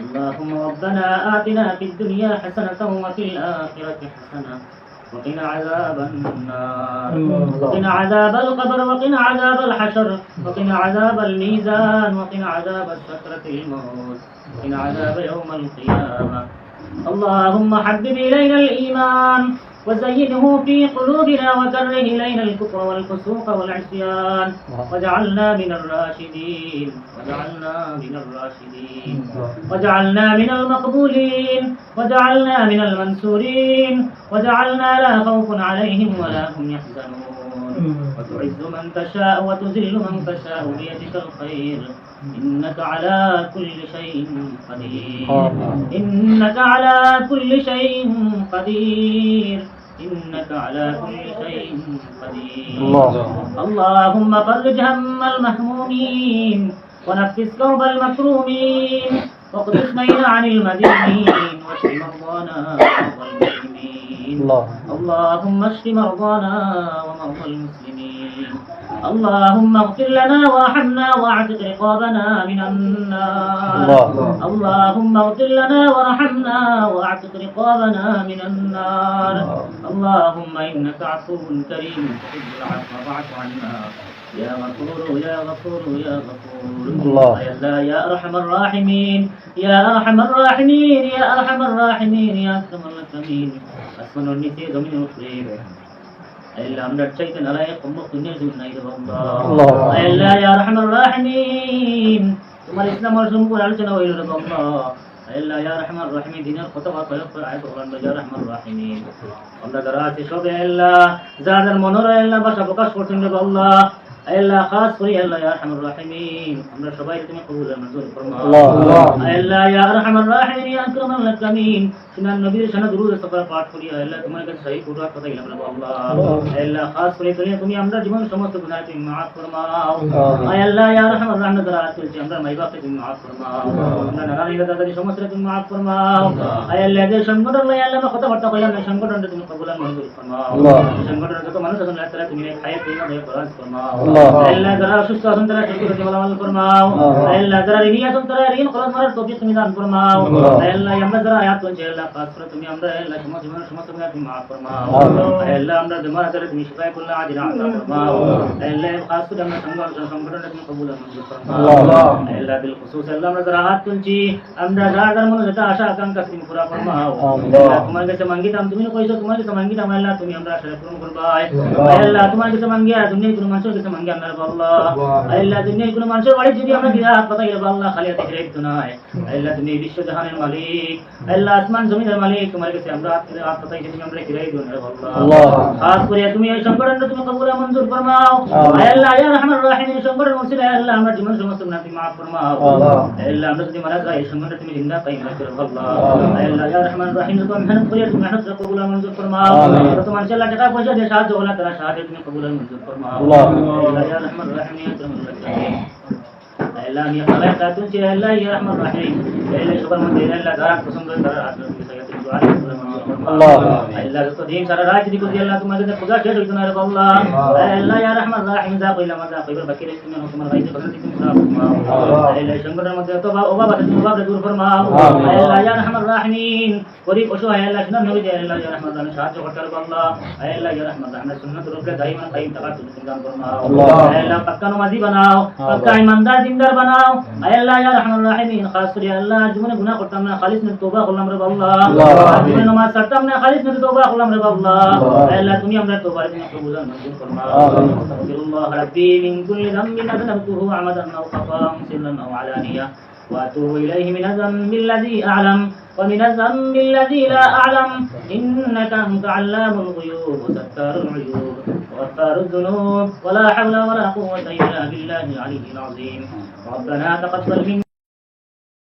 اللهم ربنا آتنا في الدنيا حسنة وفي الآخرة حسنة وقنا عذاب النار وقنا عذاب القبر وقنا عذاب الحشر وقنا عذاب الميزان وقنا عذاب سكرة الموت وقنا عذاب يوم القيامة. اللهم حبب إلينا الإيمان وزينه في قلوبنا وكره إلينا الكفر والفسوق والعصيان واجعلنا من الراشدين واجعلنا من المقبولين واجعلنا من المنصورين واجعلنا لا خوف عليهم ولا هم يحزنون. وتعز من تشاء وتذل من تشاء بيدك الخير إنك على كل شيء قدير إنك على كل شيء قدير إنك على كل شيء قدير. اللهم فرج هم المهمومين ونفس كرب المكرومين واقض الدين عن المدينين واشف مرضانا ومرضى المسلمين. اللهم اشف مرضانا ومرضى المسلمين. اللهم اغفر لنا وارحمنا واعتق رقابنا من النار. اللهم اغفر لنا وارحمنا واعتق رقابنا من النار. اللهم انك عفو كريم تحب العفو فاعف عنا يا غفور يا غفور يا غفور. يا ارحم الراحمين يا ارحم الراحمين يا ارحم الراحمين يا اكرم الاكرمين. اسمن النسي ضمن الخير ألا أمر الشيء لا يقوم بقنية النير الله ألا يا أرحم الراحمين ثم الإسلام والرسول والعلسنا وإلى الله ألا يا أرحم الراحمين دين الخطوة فيغفر عيب غران يا أرحم الراحمين. أمر دراسي شوق ألا زاد المنور ألا بشا بقاش فرطن الله ألا خاص فري ألا يا أرحم الراحمين. أمر شبائر تمي قبول المنزول فرما ألا يا أرحم الراحمين يا أكرم الأكرمين. سنان نبي شنا درود استغفار पाठ করিয়া আল্লাহ তোমার কাছে সহি কুরআন কথা ইলাম আল্লাহ আল্লাহ খাস করে তুমি আমরা জীবন সমস্ত গুনাহ তুমি maaf ফরমাও। আয় আল্লাহ ইয়া রহমান রহিম দরাত করছি আমরা মাইবাকে তুমি maaf ফরমাও আমরা নানানি দাদাদের সমস্ত তুমি maaf ফরমাও। আয় আল্লাহ যে সংগঠন লয় আল্লাহ কথা বার্তা কইলাম এই সংগঠনটা তুমি কবুল মঞ্জুর ফরমাও। সংগঠনের যত মানুষ আছেন আল্লাহ তাআলা তুমি খায়ে পীনা দিয়ে কোরআন ফরমাও। আল্লাহ যারা অসুস্থ আছেন তারা সুস্থ হয়ে আমল ফরমাও। আল্লাহ যারা ঋণী আছেন তারা ঋণ খরচ করার তৌফিক তুমি দান ফরমাও। আল্লাহ আমরা যারা আয়াত করছি আল্লাহ খাস করে তুমি আমরা আল্লাহ সমস্ত গুনাহ তুমি maaf ফরমাও। আল্লাহ আমরা বেমার আছে তুমি শিফা করলে আজিরা আতা ফরমাও। আল্লাহ খাস করে আমরা সংগঠনটা তুমি কবুল মঞ্জুর ফরমাও। আল্লাহ বিল খুসুস আল্লাহ আমরা যারা হাত তুলছি আমরা যার মনে যেটা আশা আকাঙ্ক্ষা তুমি পুরা ফরমাও। আল্লাহ তোমার কাছে মাঙ্গিতাম তুমি কইছো তোমার কাছে মাঙ্গিতাম আল্লাহ তুমি আমরা আশা পূরণ করবা। আল্লাহ তোমার কাছে মাঙ্গিয়া দুনিয়ার কোনো মানুষের কাছে মাঙ্গিয়া আমরা আল্লাহ আল্লাহ দুনিয়ার কোনো মানুষের বাড়ি যদি আমরা বিরাট কথা ইয়া আল্লাহ খালি হাতে ফিরে দিও না। আল্লাহ তুমি বিশ্ব জাহানের মালিক আল্লাহ আসমান জমিনের মালিক তোমার কাছে আমরা হাত পাতাই যদি আমরা ফিরে দিও না আল্লাহ খাস করে তুমি এই সংগঠনটা তুমি কবুল মঞ্জুর ফরমাও। আল্লাহ ইয়া রহমান রহিম এই সংগঠন মুসিদ আল্লাহ আমরা জীবন সমস্ত গুনাহ তুমি maaf ফরমাও। আল্লাহ আমরা যদি মারা যাই এই সংগঠন তুমি জিন্দা কায়েম রাখো আল্লাহ। আল্লাহ ইয়া রহমান রহিম যত মেহনত করি তুমি মেহনত কবুল মঞ্জুর ফরমাও। যত মানুষ আল্লাহ টাকা পয়সা দিয়ে সাহায্য ওলা তারা সাহায্য তুমি কবুল মঞ্জুর ফরমাও। আল্লাহ ইয়া রহমান রহিম ইয়া আল্লাহ আল্লাহ ইয়া খালাকাতুন যে আল্লাহ ইয়া রহমান রহিম আল্লাহ সবার মধ্যে আল্লাহ যারা পছন্দ তারা আল্লাহ তুমি দোয়া করে আল্লাহ আল্লাহ যত দিন সারা রাত যদি করি আল্লাহ তোমার কাছে পূজা শেষ হইতো না রে আল্লাহ। আল্লাহ ইয়া রহমান রহিম যা কইলা মজা কইবার বাকি রে তুমি তোমার ভাইকে বলেন তুমি পুরা ফরমাও। আল্লাহ সংগঠনের মধ্যে তো অভাব আছে তুমি অভাব দূর ফরমাও। আল্লাহ ইয়া রহমান রহিম গরিব অসহায় আল্লাহ সুন্নাত নবী দিয়ে আল্লাহ ইয়া রহমান রহিম সাহায্য করতে পারবে আল্লাহ। আল্লাহ ইয়া রহমান রহিম সুন্নাত রূপে দাইমান কায়েম থাকার তুমি দান ফরমাও। আল্লাহ পাক্কা নামাজি বানাও পাক্কা ঈমানদার দিনদার বানাও। আল্লাহ ইয়া রহমান রহিম খাস করে আল্লাহ জীবনে গুনাহ করতাম না খালিস নে তওবা করলাম রে আল্লাহ। জীবনে নামাজ ছাড়তাম না খালিস নে তওবা করলাম রে আল্লাহ। আল্লাহ তুমি আমরা তওবার তুমি কবুল মঞ্জুর ফরমাও। আস্তাগফিরুল্লাহ রাব্বি মিন কুল্লি যামবিন আযনবতুহু আমাদান আও খাতা'an sirran aw alaniyah wa atubu ilayhi min adh-dhanbi alladhi a'lam ومن الذنب الذي لا أعلم إنك أنت علام الغيوب وستار العيوب وغفار الذنوب ولا حول ولا قوة إلا بالله العلي العظيم. ربنا تقبل منا